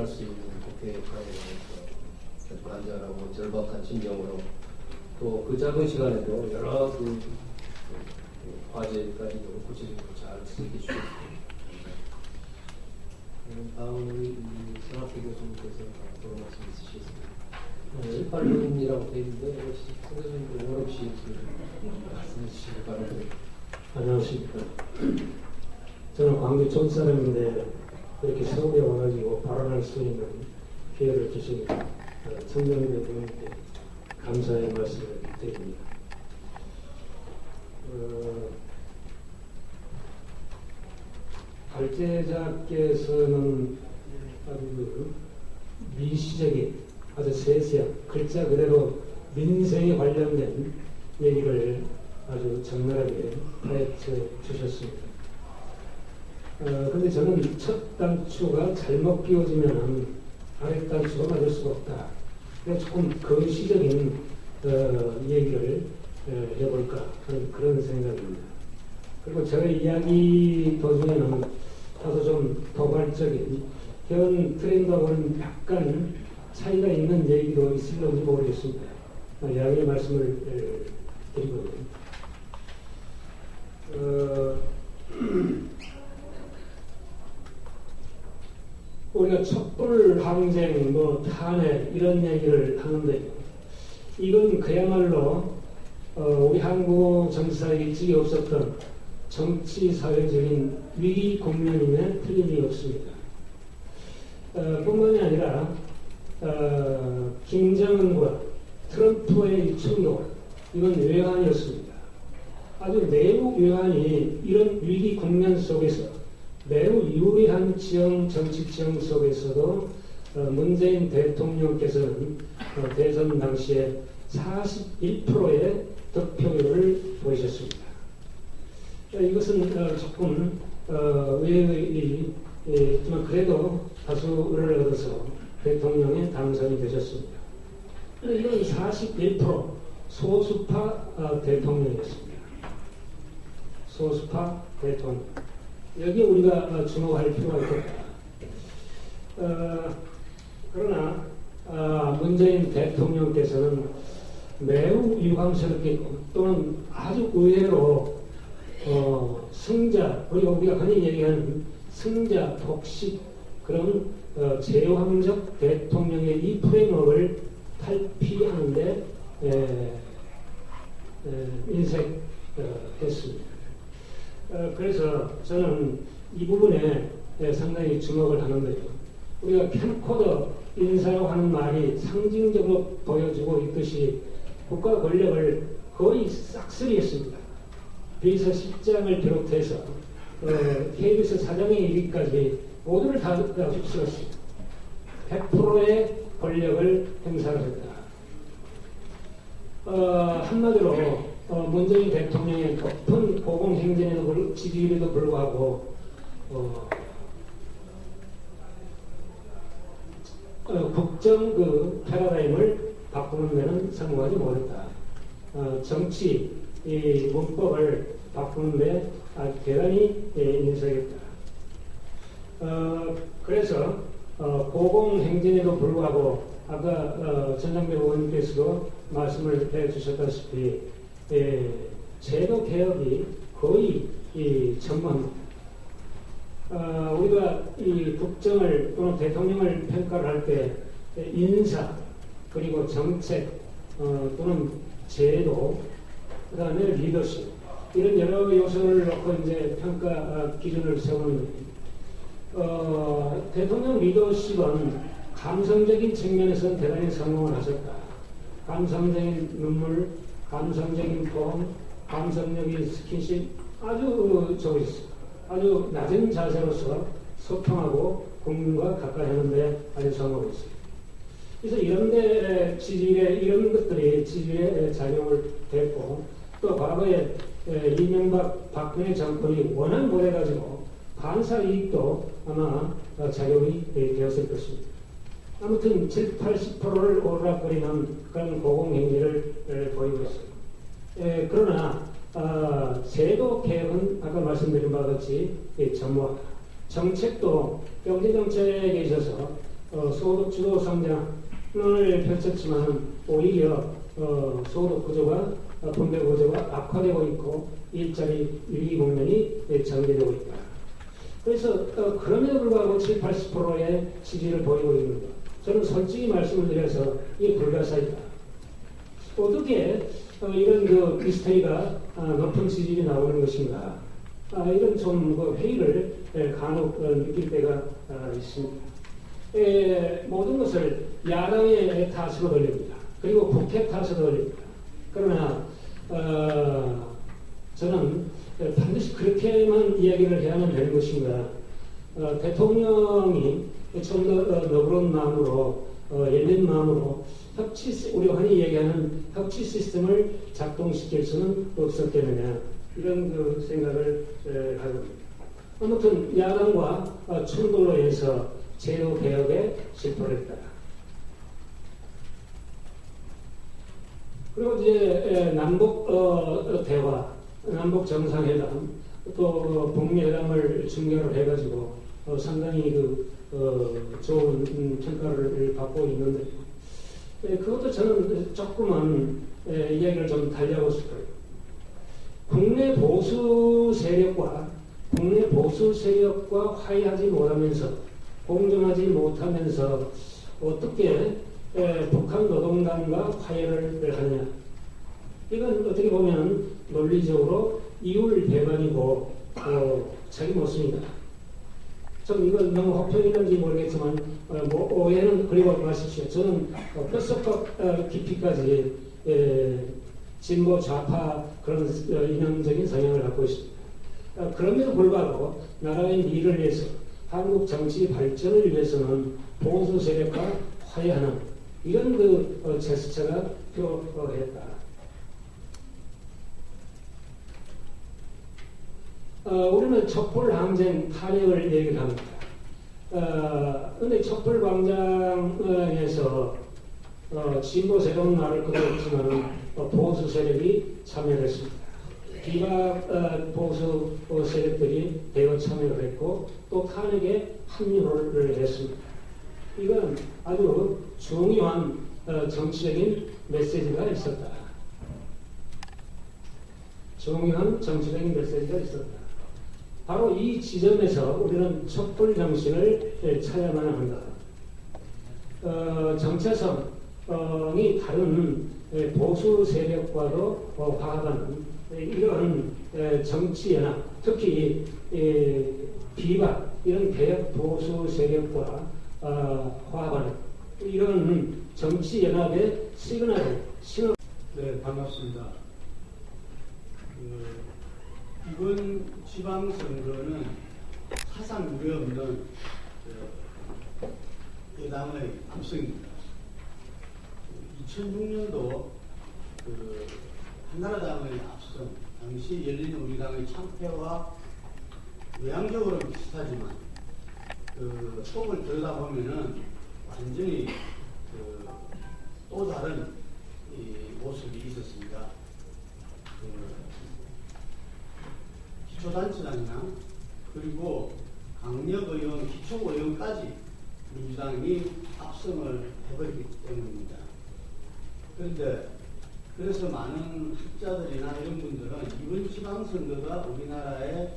수 있는 국회 역할에 대해서 아주 간절하고 절박한 심정으로 또 그 작은 시간에도 여러 과제까지도 구체적으로 잘 지적해 주셨습니다. 다음 우리 성학교 교수님께서 도로 말씀 있으시겠습니다. 18분이라고 되어 있는데 선생님들 원 없이 말씀해 주시기 바랍니다. 안녕하십니까. 저는 광주 촌 사람인데 이렇게 서울에 와가지고 발언할 수 있는 기회를 주신 청정대 부모님께 감사의 말씀을 드립니다. 발제자께서는 아주 미시적인 아주 세세한 글자 그대로 민생에 관련된 얘기를 아주 적나라하게 파헤쳐 주셨습니다. 근데 저는 첫 단추가 잘못 끼워지면 아랫 단추가 맞을 수가 없다. 그래서 조금 거시적인 얘기를 해볼까 하는 그런 생각입니다. 그리고 저의 이야기 도중에는 다소 좀 도발적인 현 트렌드하고는 약간 차이가 있는 얘기도 있을런지 모르겠습니다. 양해 말씀을 드리거든요. 우리가 촛불 항쟁, 탄핵 이런 얘기를 하는데 이건 그야말로 우리 한국 정치사에 일찍이 없었던 정치 사회적인 위기 국면임에 틀림이 없습니다. 뿐만이 아니라 김정은과 트럼프의 충돌 이건 외환이었습니다. 아주 매우 외환이 이런 위기 국면 속에서 매우 유리한 정치 지형 속에서도 문재인 대통령께서는 대선 당시에 41%의 득표율을 보이셨습니다. 이것은 조금 의외이지만 그래도 다수를 얻어서 대통령에 당선이 되셨습니다. 이건 41% 소수파 대통령이었습니다. 소수파 대통령. 여기에 우리가 주목할 필요가 있겠다. 그러나 문재인 대통령께서는 매우 유감스럽게 또는 아주 의외로 승자, 그리고 우리가 흔히 얘기하는 승자, 독식 그런 제왕적 대통령의 이 프레임워크를 탈피하는데 인색했습니다. 그래서 저는 이 부분에 상당히 주목을 하는데요. 우리가 캠코더 인사라고 하는 말이 상징적으로 보여주고 있듯이 국가 권력을 거의 싹쓸이했습니다. 비서실장을 비롯해서 KBS 사장에 이르기까지 모두를 다 휩쓸었습니다. 100%의 권력을 행사를 했다. 한마디로 문재인 대통령의 높은 고공행진에도 지지율에도 불구하고 국정 패러다임을 바꾸는 데는 성공하지 못했다. 정치 문법을 바꾸는 데 대단히 인색했다. 그래서 고공행진에도 불구하고 아까 전장배 의원님께서도 말씀을 해주셨다시피 제도 개혁이 거의 전무합니다. 우리가 이 국정을 또는 대통령을 평가를 할 때 인사 그리고 정책 또는 제도 그 다음에 리더십 이런 여러 요소를 놓고 이제 평가 기준을 세우는 대통령 리더십은 감성적인 측면에서는 대단히 성공을 하셨다. 감성적인 눈물, 감성적인 폼, 감성적인 스킨십 아주 좋으셨습니다. 아주 낮은 자세로서 소통하고 국민과 가까이 하는데 아주 성공했습니다. 그래서 이런데 지지율에 이런 것들이 지지율에 작용을 했고 또 과거에 이명박 박근혜 정권이 워낙 못해가지고 반사 이익도 아마 작용이 되었을 것입니다. 아무튼 7, 80%를 오르락거리는 그런 고공행위를 보이고 있습니다. 그러나 제도 개혁은 아까 말씀드린 바와 같이 전무하다. 정책도 경제정책에 있어서 소득 주도 성장을 펼쳤지만 오히려 소득 구조가 분배 구조가 악화되고 있고 일자리 위기 국면이 전개되고 있다. 그래서 그럼에도 불구하고 70, 80%의 지지를 보이고 있는 것. 저는 솔직히 말씀을 드려서 이게 불가사의다. 어떻게 이런 그 미스터리가 높은 지지율이 나오는 것인가? 이런 좀 회의를 간혹 느낄 때가 있습니다. 모든 것을 야당의 탓으로 돌립니다. 그리고 국회 탓으로 돌립니다. 그러나 저는 반드시 그렇게만 이야기를 해야만 되는 것인가? 대통령이 좀 더 너그러운 마음으로 열린 마음으로 우리 흔히 얘기하는 협치 시스템을 작동시킬 수는 없었겠느냐 이런 그 생각을 가지고 있습니다. 아무튼 야당과 충돌로 해서 제도 개혁에 실패를 했다. 그리고 이제 남북 대화, 남북 정상회담, 또 북미 회담을 중결을 해가지고 상당히 좋은 평가를 받고 있는데 그것도 저는 조금은 이야기를 좀 달리하고 싶어요. 국내 보수 세력과 화해하지 못하면서 공존하지 못하면서 어떻게 북한 노동당과 화해를 하느냐. 이건 어떻게 보면 논리적으로 이율 배반이고 자기 모습입니다. 좀 이건 너무 혹평이는지 모르겠지만 오해는 그리고 마십시오. 저는 뼛속과 깊이까지 진보 좌파 그런 이념적인 성향을 갖고 있습니다. 그럼에도 불구하고 나라의 미래를 위해서 한국 정치 발전을 위해서는 보수 세력과 화해하는 이런 그 제스처가 필요했다. 우리는 촛불항쟁 탄핵을 얘기를 합니다. 그런데 촛불광장에서 진보 세력은 말을 그대로지만 보수 세력이 참여를 했습니다. 비박 보수 세력들이 대거 참여를 했고 또 탄핵에 합류를 했습니다. 이건 아주 중요한 정치적인 메시지가 있었다. 중요한 정치적인 메시지가 있었다. 바로 이 지점에서 우리는 촛불 정신을 찾아야만 한다. 정체성이 다른 보수 세력과도 화합하는 이런 정치연합, 특히 비박 이런 개혁 보수 세력과 화합하는 이런 정치연합의 시그널. 네, 반갑습니다. 이번 지방선거는 사상 유례 없는 여당의 압승입니다. 2006년도 한나라당의 압승, 당시 열린우리당의 참패와 외향적으로는 비슷하지만 속을 들여다보면은 완전히 또 다른 모습이 있었습니다. 기초단체장이나 그리고 강력의원, 기초의원까지 민주당이 압승을 해버리기 때문입니다. 그런데 그래서 많은 학자들이나 이런 분들은 이번 지방선거가 우리나라의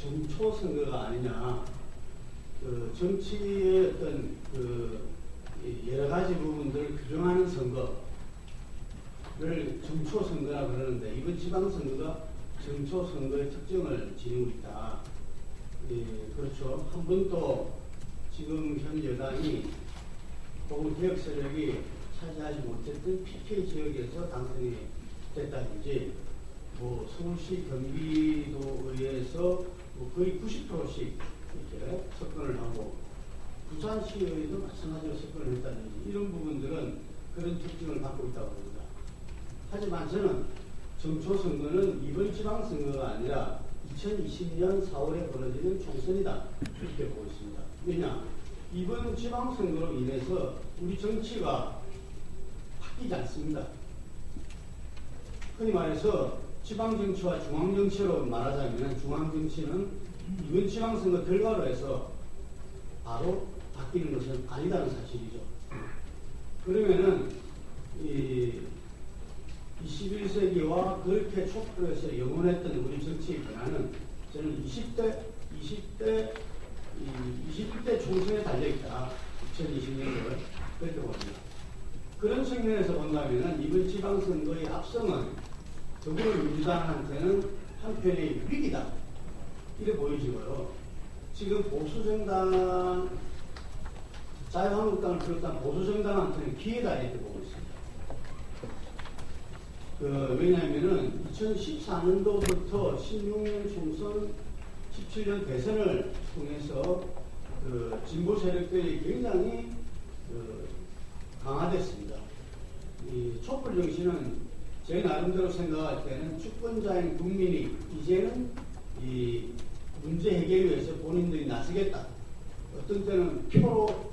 정초선거가 아니냐, 정치의 어떤 여러 가지 부분들을 규정하는 선거를 정초선거라고 그러는데 이번 지방선거가 정초선거의 특징을 지니고 있다. 그렇죠. 한 번도 지금 현 여당이 혹은 개혁 세력이 차지하지 못했던 PK 지역에서 당선이 됐다든지, 서울시 경기도의회에서 거의 90%씩 이렇게 석권을 하고, 부산시의회도 마찬가지로 석권을 했다든지, 이런 부분들은 그런 특징을 갖고 있다고 봅니다. 하지만 저는 정초선거는 이번 지방선거가 아니라 2020년 4월에 벌어지는 총선이다, 이렇게 보고 있습니다. 왜냐? 이번 지방선거로 인해서 우리 정치가 바뀌지 않습니다. 흔히 말해서 지방정치와 중앙정치로 말하자면 중앙정치는 이번 지방선거 결과로 해서 바로 바뀌는 것은 아니다는 사실이죠. 그러면은 이 21세기와 그렇게 촛불에서 영원했던 우리 정치의 변화는 저는 21대 총선에 달려있다. 2020년도를 그렇게 봅니다. 그런 측면에서 본다면 이번 지방선거의 압승은 더불어민주당한테는 한편의 위기다. 이렇게 보여지고요. 지금 보수정당, 자유한국당을 비롯한 보수정당한테는 기회다 이렇게 보고 있습니다. 왜냐하면은 2014년도부터 16년 총선, 17년 대선을 통해서 진보 세력들이 굉장히 강화됐습니다. 이 촛불 정신은 제 나름대로 생각할 때는 주권자인 국민이 이제는 이 문제 해결을 위해서 본인들이 나서겠다. 어떤 때는 표로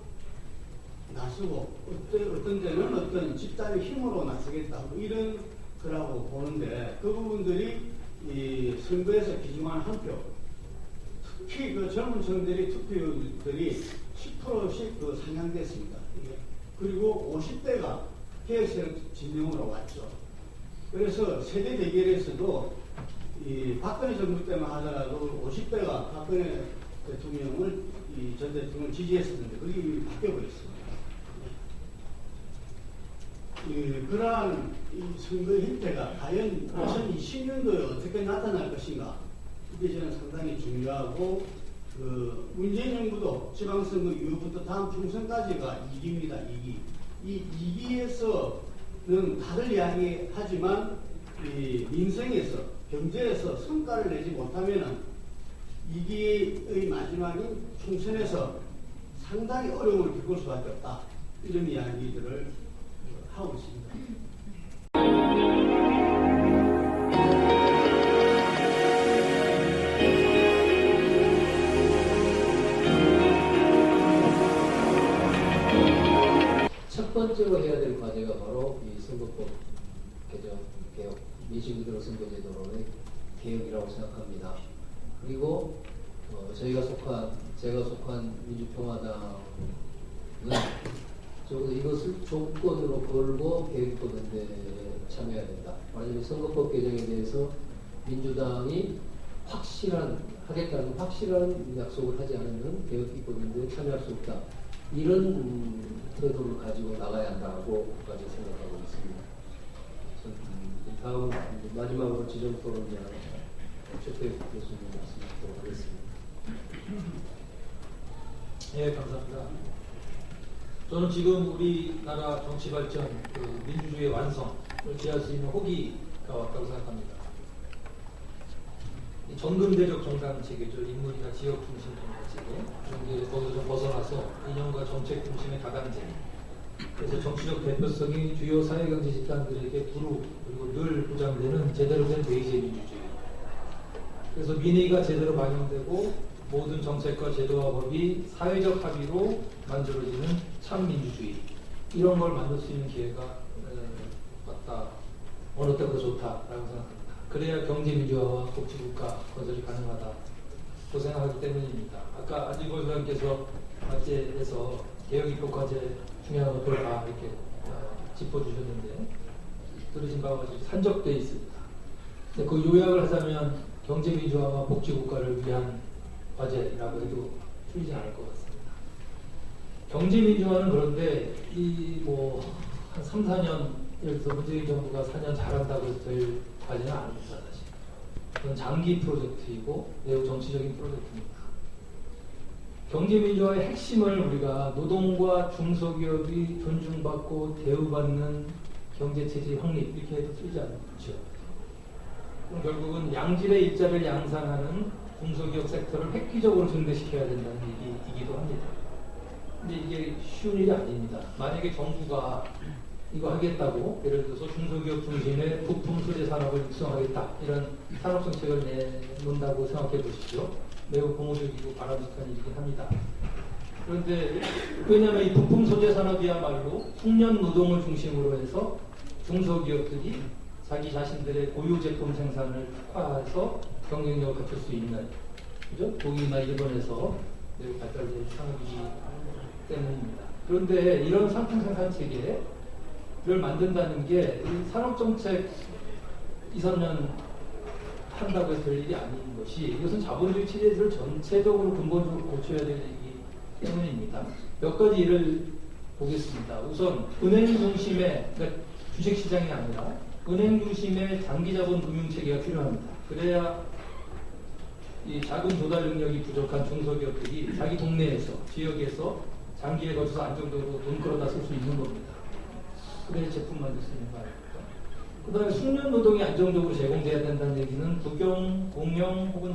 나서고 어떤 때는 어떤 집단의 힘으로 나서겠다. 뭐 이런 거라고 보는데 그 부분들이 이 선거에서 비중한 한 표, 특히 그 젊은 층들이 투표율들이 10%씩 상향됐습니다. 그리고 50대가 개혁세력 진영으로 왔죠. 그래서 세대 대결에서도 이 박근혜 정부 때만 하더라도 50대가 박근혜 대통령을 전 대통령을 지지했었는데 그게 바뀌어버렸습니다. 그러한 이 선거 형태가 과연 2020년도에 어떻게 나타날 것인가 이게 저는 상당히 중요하고 문재인 정부도 지방선거 이후부터 다음 총선까지가 2기입니다. 2기. 이 2기에서는 다들 이야기하지만 이 민생에서 경제에서 성과를 내지 못하면은 2기의 마지막인 총선에서 상당히 어려움을 겪을 수밖에 없다. 이런 이야기들을 하고 있습니다. 첫 번째로 해야 될 과제가 바로 이 선거법 개정, 개혁, 민주주의로 선거제도의 개혁이라고 생각합니다. 그리고 제가 속한 민주평화당은 적어도 이것을 조건으로 걸고 개혁입법연대에 참여해야 된다. 말하자면 선거법 개정에 대해서 민주당이 하겠다는 확실한 약속을 하지 않으면 개혁입법연대에 참여할 수 없다. 이런 태도를 가지고 나가야 한다고까지 생각하고 있습니다. 다음 마지막으로 지정토론자 최태욱 교수님 말씀 듣도록 하겠습니다. 네, 감사합니다. 저는 지금 우리나라 정치 발전, 민주주의의 완성을 기할 수 있는 호기가 왔다고 생각합니다. 이 전근대적 정당 체계죠. 인물이나 지역 중심 정당 체계. 거기서 좀 벗어나서 이념과 정책 중심의 다당제. 그래서 정치적 대표성이 주요 사회경제 집단들에게 두루 그리고 늘 보장되는 제대로 된 대의제 민주주의. 그래서 민의가 제대로 반영되고 모든 정책과 제도와 법이 사회적 합의로 만들어지는 참 민주주의. 이런 걸 만들 수 있는 기회가 왔다. 어느 때보다 좋다라고 생각합니다. 그래야 경제민주화와 복지국가 건설이 가능하다고 생각하기 때문입니다. 아까 안진걸 소장께서 과제에서 개혁입법 과제 중요한 것들을 다 이렇게 짚어주셨는데 들으신 바와 같이 산적되어 있습니다. 근데 그 요약을 하자면 경제민주화와 복지국가를 위한 과제라고 해도 틀리지 않을 것 같습니다. 경제민주화는 그런데 한 3, 4년 예를 들어서 문재인 정부가 4년 잘한다고 해서 될 과제는 아닙니다. 사실. 그건 장기 프로젝트이고 매우 정치적인 프로젝트입니다. 경제민주화의 핵심을 우리가 노동과 중소기업이 존중받고 대우받는 경제체제 확립 이렇게 해도 틀리지 않죠. 그럼 결국은 양질의 일자리를 양산하는 중소기업 섹터를 획기적으로 증대시켜야 된다는 얘기이기도 합니다. 근데 이게 쉬운 일이 아닙니다. 만약에 정부가 이거 하겠다고 예를 들어서 중소기업 중심의 부품 소재 산업을 육성하겠다 이런 산업 정책을 내놓는다고 생각해 보십시오. 매우 고무적이고 바람직한 일이긴 합니다. 그런데 왜냐하면 이 부품 소재 산업이야말로 숙련 노동을 중심으로 해서 중소기업들이 자기 자신들의 고유 제품 생산을 특화해서 경쟁력을 갖출 수 있는, 그죠? 독일이나 일본에서 매우 발달된 산업이기 때문입니다. 그런데 이런 상품 생산 체계를 만든다는 게 산업정책 2, 3년 한다고 해서 될 일이 아닌 것이, 이것은 자본주의 체제를 전체적으로 근본적으로 고쳐야 될 일이기 때문입니다. 몇 가지 일을 보겠습니다. 우선 은행 중심의, 그러니까 주식시장이 아니라 은행 중심의 장기자본 금융체계가 필요합니다. 그래야 이 자금 조달 능력이 부족한 중소기업들이 자기 동네에서, 지역에서 장기에 걸쳐서 안정적으로 돈 끌어다 쓸 수 있는 겁니다. 그래야 제품 만들 수 있는 거 아닙니까? 그 다음에 숙련 노동이 안정적으로 제공돼야 된다는 얘기는 국영, 공영 혹은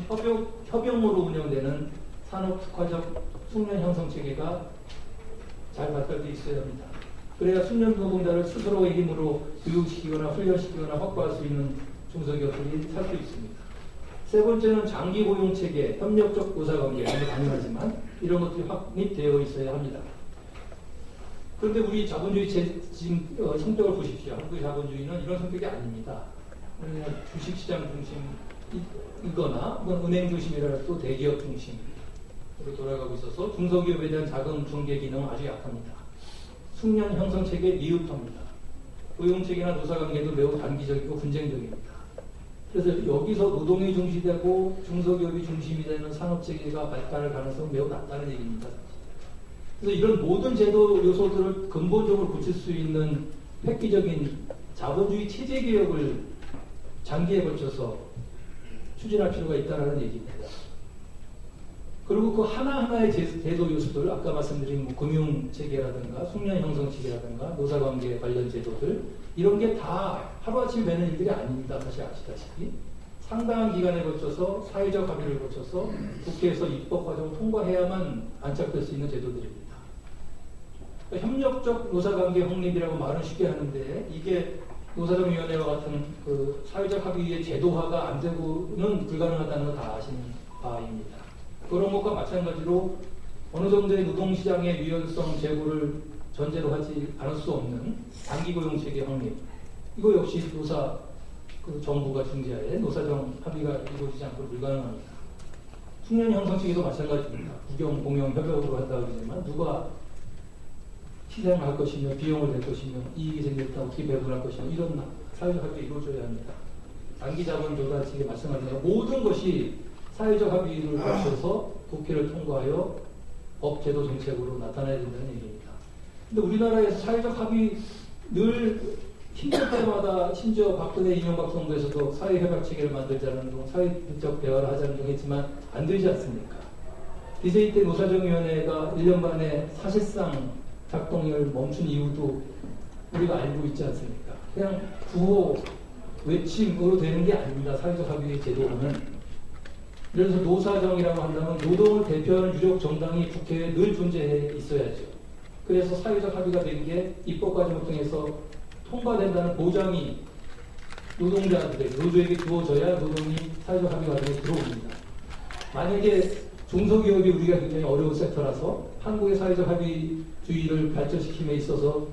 협영으로 운영되는 산업 특화적 숙련 형성 체계가 잘 발달되어 있어야 합니다. 그래야 숙련 노동자를 스스로의 힘으로 교육시키거나 훈련시키거나 확보할 수 있는 중소기업들이 살 수 있습니다. 세 번째는 장기 고용 체계, 협력적 노사관계, 너무 당연하지만 이런 것들이 확립되어 있어야 합니다. 그런데 우리 자본주의 성격을 보십시오. 한국의 자본주의는 이런 성격이 아닙니다. 주식시장 중심이거나 은행 중심이라도 대기업 중심으로 돌아가고 있어서 중소기업에 대한 자금 중개 기능은 아주 약합니다. 숙련 형성 체계에 미흡합니다. 고용 체계나 노사관계도 매우 단기적이고 분쟁적입니다. 그래서 여기서 노동이 중시되고 중소기업이 중심이 되는 산업체계가 발달할 가능성은 매우 낮다는 얘기입니다. 그래서 이런 모든 제도 요소들을 근본적으로 고칠 수 있는 획기적인 자본주의 체제개혁을 장기에 걸쳐서 추진할 필요가 있다는 얘기입니다. 그리고 그 하나하나의 제도 요소들, 아까 말씀드린 금융체계라든가 숙련 형성체계라든가 노사관계 관련 제도들, 이런 게 다 하루아침에 되는 일들이 아닙니다. 사실 아시다시피 상당한 기간에 걸쳐서 사회적 합의를 거쳐서 국회에서 입법 과정을 통과해야만 안착될 수 있는 제도들입니다. 그러니까 협력적 노사관계 확립이라고 말은 쉽게 하는데, 이게 노사정위원회와 같은 그 사회적 합의의 제도화가 안 되고는 불가능하다는 걸 다 아시는 바입니다. 그런 것과 마찬가지로 어느 정도의 노동시장의 유연성 제고를 전제로 하지 않을 수 없는 장기고용체계 확립, 이거 역시 정부가 중재하에 노사정 합의가 이루어지지 않고 불가능합니다. 숙련 형성체계도 마찬가지입니다. 국영, 공영, 협력으로 한다고 하지만 누가 시장을 할 것이며 비용을 낼 것이며 이익이 생겼다 어떻게 배분할 것이며 이런 사회적 합의가 이루어져야 합니다. 장기자본 조달식에 말씀하신 대로 모든 것이 사회적 합의를 거쳐서 국회를 통과하여 법, 제도, 정책으로 나타나야 된다는 얘기입니다. 근데 우리나라에서 사회적 합의 늘 힘들 때마다, 심지어 박근혜 이명박 정부에서도 사회협약체계를 만들자는 등 사회적 대화를 하자는 등 했지만 안 되지 않습니까? DJ 때 노사정위원회가 1년 반에 사실상 작동을 멈춘 이유도 우리가 알고 있지 않습니까? 그냥 구호, 외침으로 되는 게 아닙니다. 사회적 합의의 제도는. 그래서 노사정이라고 한다면 노동을 대표하는 유력 정당이 국회에 늘 존재해 있어야죠. 그래서 사회적 합의가 된 게 입법 과정을 통해서 통과된다는 보장이 노조에게 주어져야 노동이 사회적 합의 과정에 들어옵니다. 만약에 중소기업이 우리가 굉장히 어려운 섹터라서 한국의 사회적 합의주의를 발전시킴에 있어서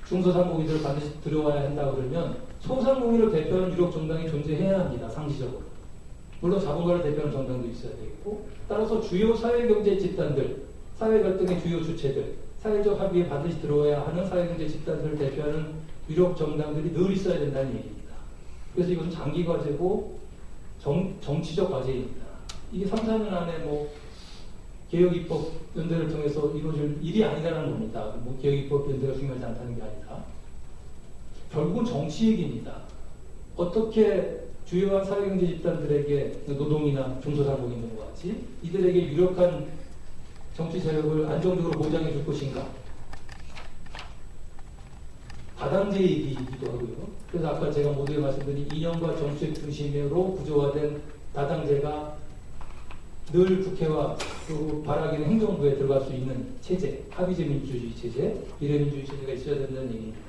중소상공인들을 반드시 들어와야 한다 그러면 소상공인을 대표하는 유력 정당이 존재해야 합니다. 상시적으로. 물론 자본가를 대표하는 정당도 있어야 되겠고, 따라서 주요 사회경제 집단들, 사회 갈등의 주요 주체들, 사회적 합의에 반드시 들어와야 하는 사회경제 집단들을 대표하는 유력 정당들이 늘 있어야 된다는 얘기입니다. 그래서 이것은 장기 과제고 정치적 과제입니다. 이게 3, 4년 안에 개혁 입법 연대를 통해서 이루어질 일이 아니라는 겁니다. 개혁 입법 연대가 중요하지 않다는 게 아니라 결국은 정치 얘기입니다. 어떻게 주요한 사회경제 집단들에게 노동이나 중소상공인들과 같이 이들에게 유력한 정치 세력을 안정적으로 보장해 줄 것인가? 다당제 얘기이기도 하고요. 그래서 아까 제가 모두에 말씀드린 이념과 정책 중심으로 구조화된 다당제가 늘 국회와 그 바라기는 행정부에 들어갈 수 있는 체제, 합의제 민주주의 체제, 비례민주주의 체제가 있어야 된다는 얘기입니다.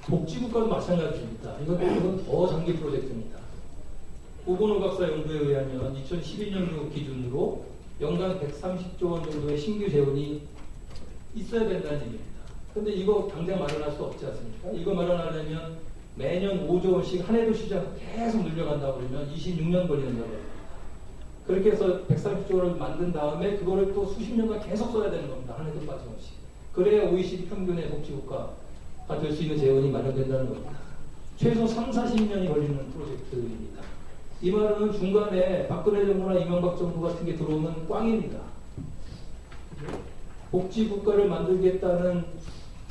복지국가도 마찬가지입니다. 이건 더 장기 프로젝트입니다. 오건호 박사 연구에 의하면 2012년도 기준으로 연간 130조 원 정도의 신규 재원이 있어야 된다는 얘기입니다. 그런데 이거 당장 마련할 수 없지 않습니까? 이거 마련하려면 매년 5조 원씩 한 해도 시작 계속 늘려간다고 그러면 26년 걸린다고 합니다. 그렇게 해서 130조를 만든 다음에 그거를 또 수십 년간 계속 써야 되는 겁니다. 한 해도 빠짐없이. 그래야 OECD 평균의 복지국가가 될 수 있는 재원이 마련된다는 겁니다. 최소 3, 40년이 걸리는 프로젝트입니다. 이 말은 중간에 박근혜 정부나 이명박 정부 같은 게 들어오면 꽝입니다. 복지국가를 만들겠다는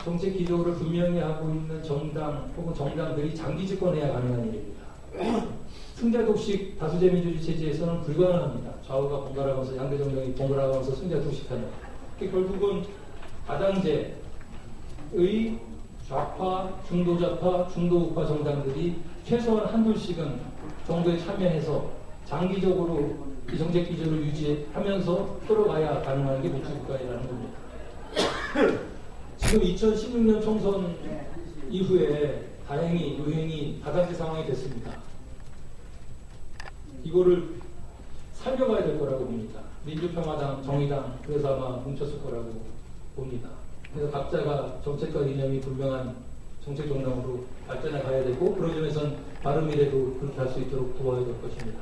정책 기조를 분명히 하고 있는 정당 혹은 정당들이 장기 집권해야 가능한 일입니다. 승자독식 다수제 민주주의 체제에서는 불가능합니다. 좌우가 번갈아가면서 양대 정당이 번갈아가면서 승자독식하는. 결국은 다당제의 좌파, 중도좌파, 중도우파 정당들이 최소한 한둘씩은 정부에 참여해서 장기적으로 이 정책 기조를 유지하면서 끌어가야 가능한 게 복지국가라는 겁니다. 지금 2016년 총선 이후에 다행히 유행이 다단계 상황이 됐습니다. 이거를 살려가야 될 거라고 봅니다. 민주평화당, 정의당, 그래서 아마 뭉쳤을 거라고 봅니다. 그래서 각자가 정책과 이념이 분명한 정책 정당으로 발전해 가야 되고, 그런 점에서는 바른미래도 그렇게 할 수 있도록 도와야 될 것입니다.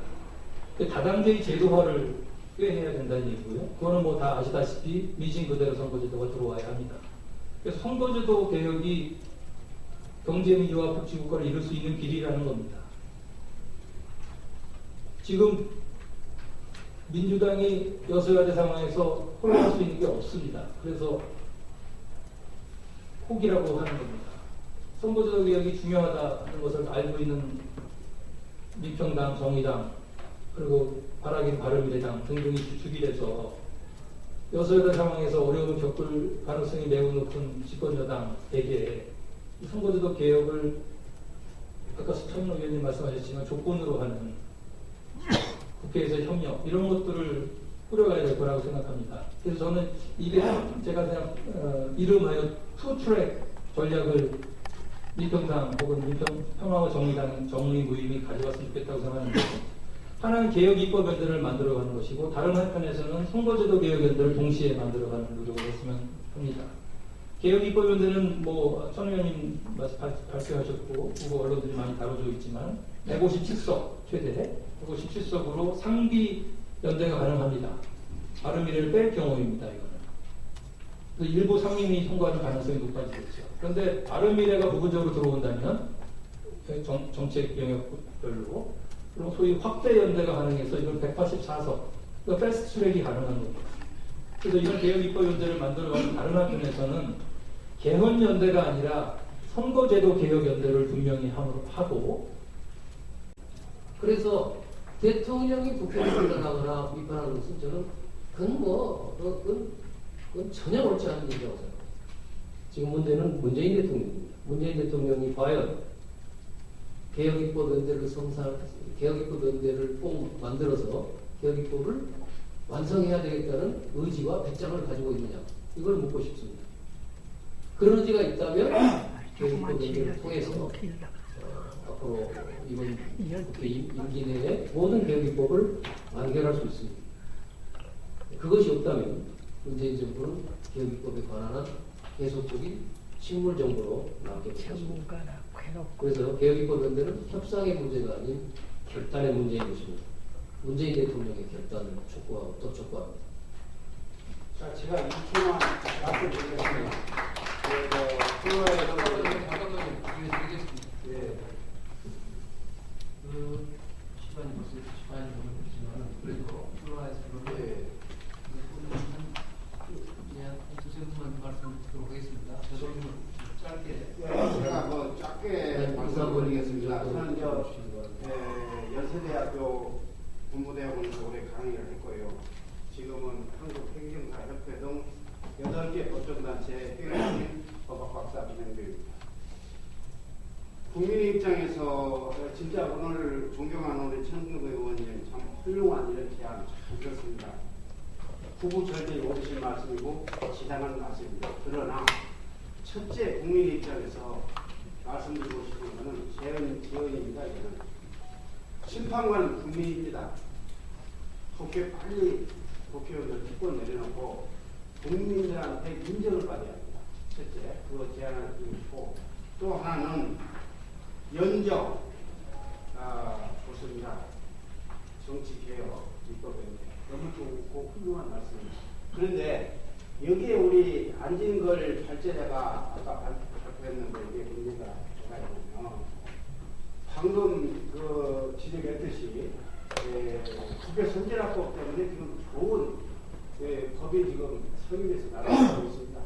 다당제의 제도화를 꽤 해야 된다는 얘기고요. 그거는 뭐 다 아시다시피 미진 그대로 선거제도가 들어와야 합니다. 그래서 선거제도 개혁이 경제민주화 복지국가를 이룰 수 있는 길이라는 겁니다. 지금 민주당이 여소야대 상황에서 혼란할 수 있는 게 없습니다. 그래서 포기라고 하는 겁니다. 선거제도 개혁이 중요하다는 것을 알고 있는 민평당, 정의당, 그리고 바라긴 바른미래당 등등이 주축이 돼서 여소야대 상황에서 어려움을 겪을 가능성이 매우 높은 집권여당에게 선거제도 개혁을 아까 수천문 의원님 말씀하셨지만 조건으로 하는 국회에서 협력 이런 것들을 꾸려가야 될 거라고 생각합니다. 그래서 저는 이게 제가 그냥 이름하여 투트랙 전략을 민평당 혹은 민평화와 정의당 정의 모임이 가져갔으면 좋겠다고 생각하는데, 하나는 개혁 입법연대를 만들어가는 것이고 다른 한편에서는 선거제도 개혁연대를 동시에 만들어가는 노력을 했으면 합니다. 개혁 입법연대는 뭐 천 의원님 발표하셨고 후보 언론들이 많이 다뤄져 있지만 157석 최대 157석으로 상비 연대가 가능합니다. 바른미래를 뺄 경우입니다. 이거는. 그래서 일부 상임위 통과하는 가능성이 높아지겠죠. 그런데 바른미래가 부분적으로 들어온다면 정책 영역별로 그리고 소위 확대 연대가 가능해서 이건 184석, 그러니까 패스트 트랙이 가능한 겁니다. 그래서 이런 개혁 입법 연대를 만들어가는 다른 한편에서는 개헌 연대가 아니라 선거제도 개혁 연대를 분명히 하고, 그래서 대통령이 국회를 비난하거나 비판하는 것은 저는 그건 전혀 옳지 않은 일이라고 생각합니다. 지금 문제는 문재인 대통령입니다. 문재인 대통령이 과연 개혁입법연대를 개혁입법연대를 꼭 만들어서 개혁입법을 완성해야 되겠다는 의지와 배짱을 가지고 있느냐, 이걸 묻고 싶습니다. 그런 의지가 있다면 개혁입법연대를 통해서 앞으로 이번 국회 임기 내에 모든 개혁입법을 완결할 수 있습니다. 그것이 없다면 문재인 정부는 개혁입법에 관한 계속적인 식물 정부로 남게 될 것입니다. 그래서 개혁입법연대는 협상의 문제가 아닌 결단의 문제인 것입니다. 문재인 대통령의 결단을 촉구하고 또 촉구합니다. 자, 제가 2초만 말씀드리겠습니다. 잠깐만요. 이거 드리겠습니다. 예. 그 시간이 그렇지만 그래도 플로아에서 그러면 그냥 두세 분만 말씀 듣도록 하겠습니다. 저도 짧게. 제가 뭐 짧게 말씀드리겠습니다. 저는 연세대학교 본부대학원에서 올해 강의를 했고요. 지금은 한국행정사협회 등 8개 법정단체 회원인 법학박사 진행 중입니다. 국민의 입장에서 진짜 오늘 존경하는 우리 천국 의원님 참 훌륭한 이런 제안 잘 들었습니다. 구구절절히 옳으신 말씀이고 지당한 말씀입니다. 그러나 첫째 국민의 입장에서 말씀드리고 싶은 것은 제언입니다. 저는 심판관은 국민입니다. 빨리 국회의원들 특권 내려놓고 국민들한테 인정을 받아야 합니다. 첫째, 그거 제안을 드리고, 또 하나는 연정 좋습니다. 정치개혁 입법에 너무 좋고 훌륭한 말씀입니다. 그런데 여기에 우리 안진걸 발제자가 아까 발표했는데 이게 문제가 뭐가 있냐면 방금 그 지적했듯이 국회 선진화법 때문에 지금 좋은 법이 지금 성립해서 나가고 있습니다.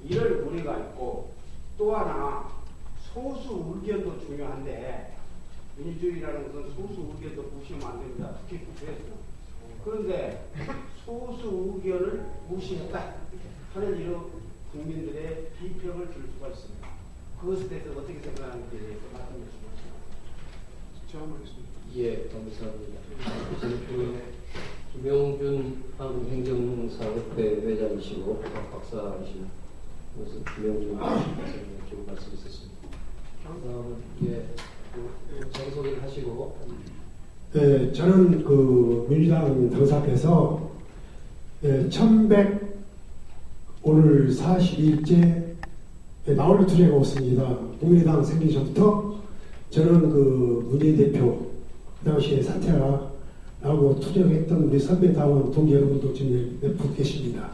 이를 우리가 있고 또 하나 소수 의견도 중요한데 민주주의라는 것은 소수 의견도 무시하면 안 됩니다. 특히 국회에서는. 그런데 소수 의견을 무시했다 하는 이런 국민들의 비평을 줄 수가 있습니다. 그것에 대해서 어떻게 생각하는지 말씀해 주시죠. 제가 하겠습니다. 예, 감사합니다. 그 김영준 한국행정사협회 회장이시고 박사이신 무슨 김영준 선생님 좋은 말씀 있었습니다. 다음은 자기 소개를 하시고. 네, 저는 그 민주당 당사께서 1100 오늘 42일째 나홀로 투쟁하고 있습니다. 국민의당 생기기 전부터 저는 그 문재인 대표 그 당시에 사퇴하라고 투쟁했던 우리 선배다운 동기 여러분도 지금 몇 분 계십니다.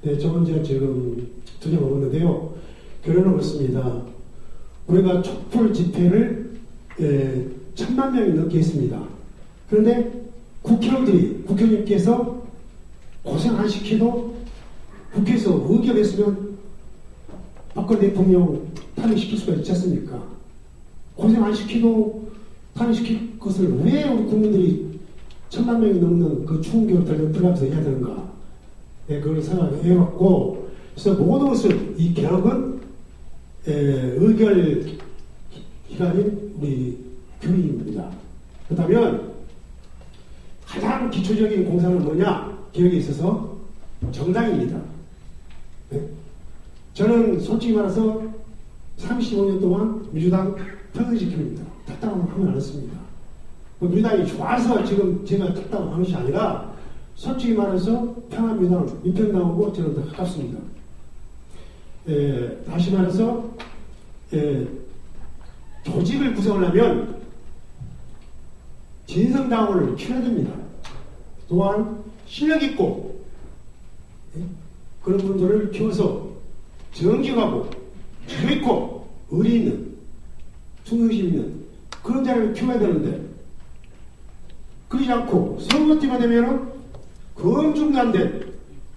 네, 저 혼자 지금 투쟁하고 있는데요. 결론은 그렇습니다. 우리가 촛불 집회를 1000만 명이 넘게 했습니다. 그런데 국회의원님께서 고생 안 시켜도 국회에서 의결했으면 박근혜 대통령 탄핵시킬 수가 있지 않습니까? 고생 안 시키도 탄핵시킬 것을 왜 우리 국민들이 1000만 명이 넘는 그 추운 겨울 들어가면서 해야 되는가? 네, 그걸 생각해왔고, 그래서 모든 것을 이 개혁은 의결 기관인 우리 교육입니다. 그렇다면 가장 기초적인 공산은 뭐냐? 개혁에 있어서 정당입니다. 네? 저는 솔직히 말해서 35년 동안 민주당 평생지킵니다. 탓당하면 하면 안 했습니다. 민주당이 좋아서 지금 제가 탓당하는 것이 아니라 솔직히 말해서 평화민주당, 민평당하고 저는 더 가깝습니다. 다시 말해서 조직을 구성하려면 진성당원을 키워야 됩니다. 또한 실력 있고 그런 분들을 키워서 정직하고 주 있고 의리 있는 충성심 있는 그런 자를 키워야 되는데 그러지 않고 선거 때가 되면은 검증난된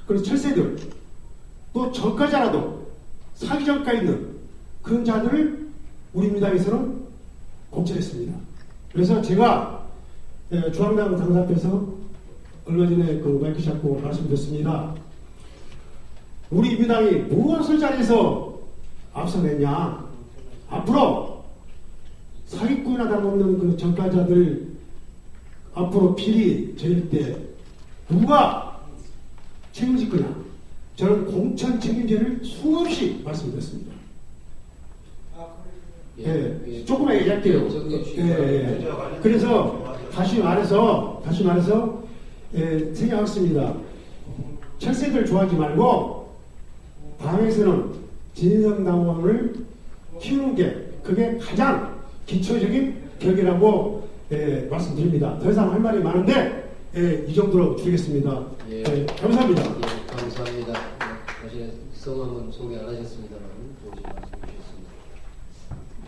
그런 철새들 또 전과자라도 사기 전과 있는 그런 자들을 우리 민주당에서는 공천했습니다. 그래서 제가 중앙당 당사 앞에서 얼마 전에 그 마이크 잡고 말씀드렸습니다. 우리 민주당이 무엇을 잘해서 앞서냈냐? 앞으로 사기꾼이나 다름없는 그 전과자들 앞으로 비리 저릴 때 누가 책임질 거냐? 저는 공천 책임제를 수없이 말씀드렸습니다. 조금만 얘기할게요. 그래서 다시 말해서 생각했습니다. 철새들 좋아하지 말고 당에서는 진성당원을 키우는 게 그게 가장 기초적인 격이라고 말씀드립니다. 더 이상 할 말이 많은데 이 정도로 줄이겠습니다. 감사합니다. 감사합니다. 사실 성함은 소개 안 하셨습니다만 좋은 말씀 주셨습니다.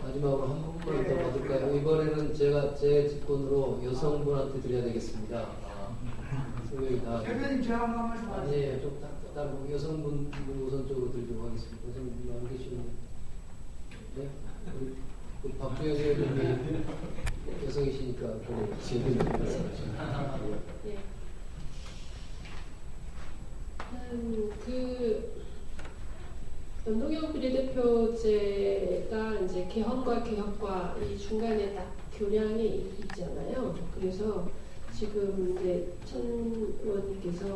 마지막으로 한 분만 더 받을까요? 이번에는 제가 제 직권으로 여성분한테 드려야 되겠습니다. 대표님 제가 한번 말씀 하세요. 아니에요. 좀 따로 여성분 우선적으로 드리도록 하겠습니다. 여성분 안 계시면 네? 우리 박주영 의원님이 여성이시니까 지금 말씀하시죠. 네. 그 연동형 비례대표제가 이제 개헌과 개혁과 이 중간에 딱 교량이 있잖아요. 그래서 지금 이제 천 의원님께서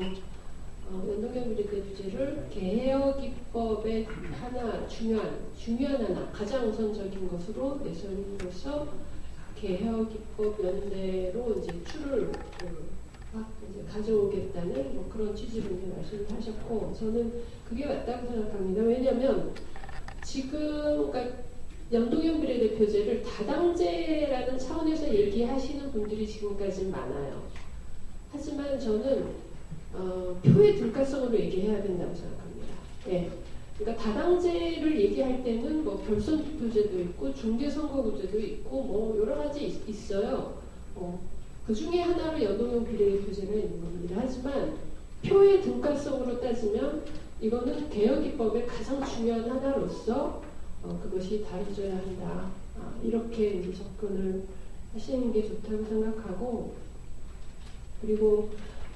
연동형 비례대표제를 개혁 입법의 하나 중요한 하나 가장 우선적인 것으로 내세움으로써 개혁 입법 연대로 이제 추를 이제 가져오겠다는 뭐 그런 취지로 이제 말씀을 하셨고 저는 그게 맞다고 생각합니다. 왜냐하면 지금 그러니까 연동형 비례대표제를 다당제라는 차원에서 얘기하시는 분들이 지금까지 많아요. 하지만 저는 표의 등가성으로 얘기해야 된다고 생각합니다. 예. 그러니까 다당제를 얘기할 때는 뭐 결선 투표제도 있고 중대선거구제도 있고 뭐 여러 가지 있어요. 그 중에 하나로 연동형 비례대표제가 있는 겁니다. 하지만 표의 등가성으로 따지면 이거는 개혁입법의 가장 중요한 하나로서 그것이 다뤄져야 한다. 이렇게 이제 접근을 하시는 게 좋다고 생각하고, 그리고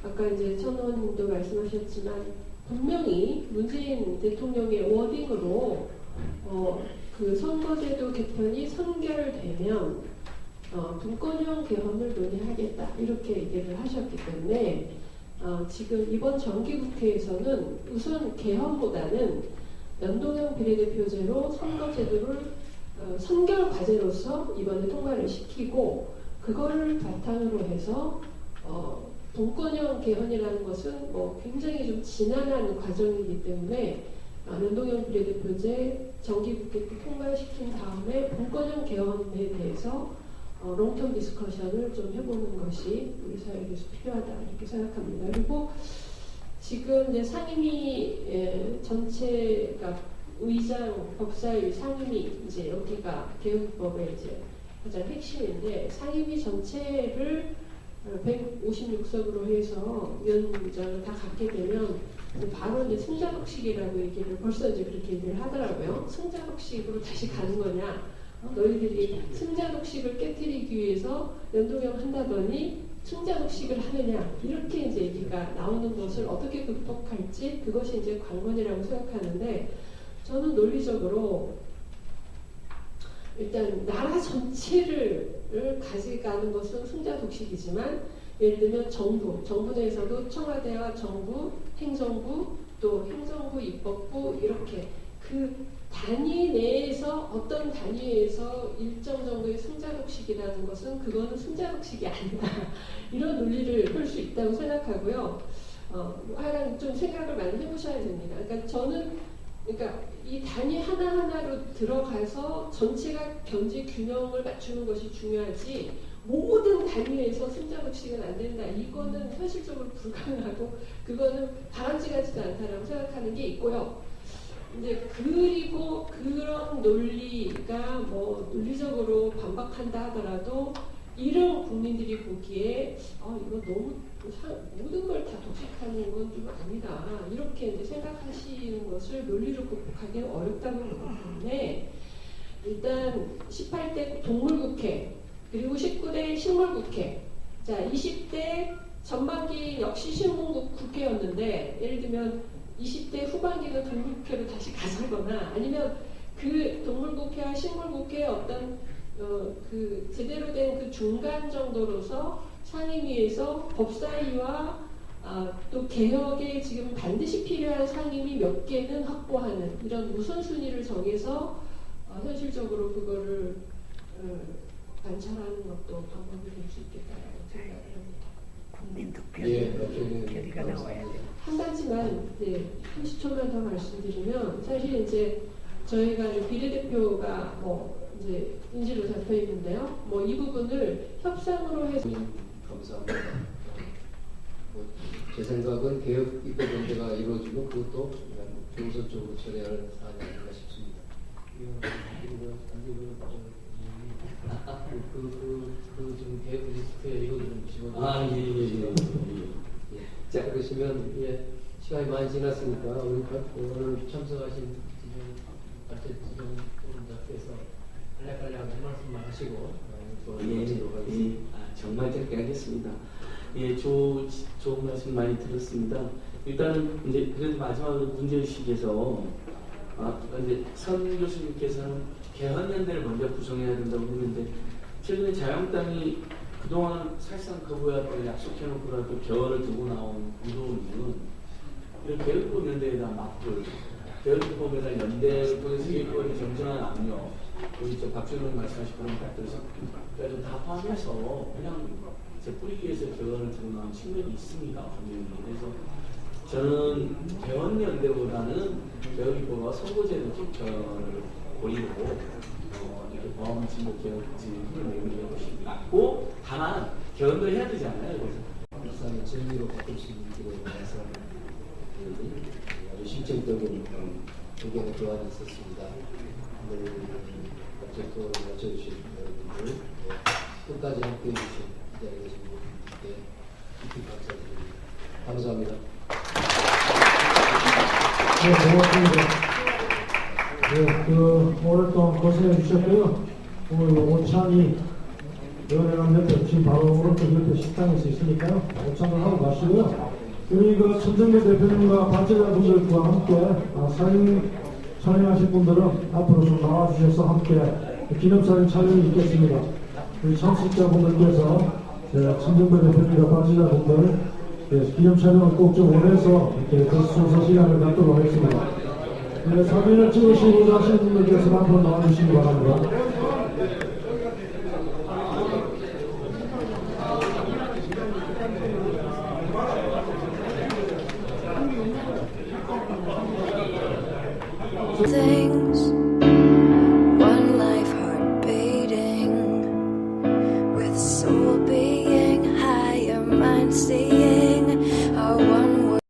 아까 이제 천 의원님도 말씀하셨지만 분명히 문재인 대통령의 워딩으로 그 선거제도 개편이 선결되면 분권형 개헌을 논의하겠다 이렇게 얘기를 하셨기 때문에 지금 이번 정기국회에서는 우선 개헌보다는 연동형 비례대표제로 선거제도를 선결 과제로서 이번에 통과를 시키고, 그거를 바탕으로 해서 분권형 개헌이라는 것은 뭐 굉장히 좀 지난한 과정이기 때문에 연동형 비례대표제 정기국회 때 통과시킨 다음에 분권형 개헌에 대해서 롱텀 디스커션을 좀 해보는 것이 우리 사회에서 필요하다 이렇게 생각합니다. 그리고 지금 이제 상임위 전체가 의장, 법사위, 상임위 이제 여기가 개헌법의 이제 가장 핵심인데, 상임위 전체를 156석으로 해서 위원장을 다 갖게 되면 바로 이제 승자독식이라고 얘기를 벌써 이제 그렇게 얘기를 하더라고요. 승자독식으로 다시 가는 거냐? 너희들이 승자독식을 깨뜨리기 위해서 연동형 한다더니 승자독식을 하느냐? 이렇게 이제 얘기가 나오는 것을 어떻게 극복할지, 그것이 이제 관건이라고 생각하는데, 저는 논리적으로 일단 나라 전체를 가져가는 것은 승자독식이지만, 예를 들면 정부 내에서도 청와대와 정부, 행정부, 또 행정부, 입법부 이렇게 그 단위 내에서 어떤 단위에서 일정 정도의 승자독식이라는 것은 그거는 승자독식이 아니다. 이런 논리를 볼 수 있다고 생각하고요. 하여간 좀 생각을 많이 해보셔야 됩니다. 그러니까 저는 이 단위 하나하나로 들어가서 전체가 경제 균형을 맞추는 것이 중요하지, 모든 단위에서 승자독식은 안 된다. 이거는 현실적으로 불가능하고 그거는 바람직하지도 않다라고 생각하는 게 있고요. 이제 그리고 그런 논리가 뭐 논리적으로 반박한다 하더라도 이런 국민들이 보기에 이거 너무 모든 걸 다 독식하는 건 좀 아니다. 이렇게 이제 생각하시는 것을 논리로 극복하기 어렵다고 보기 때문에 일단 18대 동물국회 그리고 19대 식물국회, 자 20대 전반기 역시 식물국회였는데 예를 들면 20대 후반기는 동물국회로 다시 가서거나 아니면 그 동물국회와 식물국회의 어떤 그 제대로 된 그 중간 정도로서 상임위에서 법사위와 또 개혁에 지금 반드시 필요한 상임위 몇 개는 확보하는 이런 우선순위를 정해서 현실적으로 그거를 관찰하는 것도 방법이 될 수 있겠다라고 생각을 합니다. 결의가 나와야 돼요. 한 가지만 30초만 더 말씀드리면, 사실 이제 저희가 이제 비례대표가 이제 인지로 잡혀 있는데요. 이 부분을 협상으로 해서 감사합니다. 제 생각은 개혁 입법 문제가 이루어지면 그것도 우선적으로 처리할 사안이 아닌가 싶습니다. 지금 개혁 리스트에 이거 좀 집어넣어주세요. 자, 그러시면 시간이 많이 지났으니까 오늘 참석하신 지정자께서 간략간략 말씀만 하시고 정말 짧게 하겠습니다. 좋은 말씀 많이 들었습니다. 일단은 이제 그래도 마지막으로 문제의식에서 이제 선 교수님께서는 개헌연대를 먼저 구성해야 된다고 했는데, 최근에 자유한국당이 그동안 사실상 거부해왔던 약속해놓고라도 개헌을 두고 나온 운동은 이런 개헌법 연대에다 맞불, 개헌법에다 연대를 통해서 개헌법의 정전한 압력, 우리 박준호 말씀하신 그런 것들을 다 포함해서 그냥 제 뿌리기에서 개헌을 두고 나온 측면이 있습니다. 그래서 저는 개헌연대보다는 개헌법과 선거제도 개헌을 고리고 이렇게 보안진보 개혁지 힘을 내는 게 훨씬 낫고, 다만 개헌도 해야 되지 않나요? 그래서 일상의 재미로 바꿀 수 있는 길에 대해서 아주 실질적인 의견의 교환이 있었습니다. 오늘 어쨌든 맞춰주신 여러분들 끝까지 함께해 주신 이 자리에 계신 분들께 깊이 감사드립니다. 감사합니다. 네, 고맙습니다. 오랫동안 고생해 주셨고요. 오늘 오찬이 연회관 옆에 지금 바로 오른쪽 옆에 식당에서 있으니까요. 오찬을 하고 가시고요. 우리 천정배 대표님과 관계자분들과 함께 사진 촬영하신 분들은 앞으로 좀 나와주셔서 함께 기념사진 촬영이 있겠습니다. 우리 참석자분들께서 천정배 대표님과 관계자분들 기념 촬영을 꼭 좀 원해서 이렇게 순서 시간을 갖도록 하겠습니다. 사진을 찍으시고자 하시는 분들께서 앞으로 나와주시기 바랍니다. things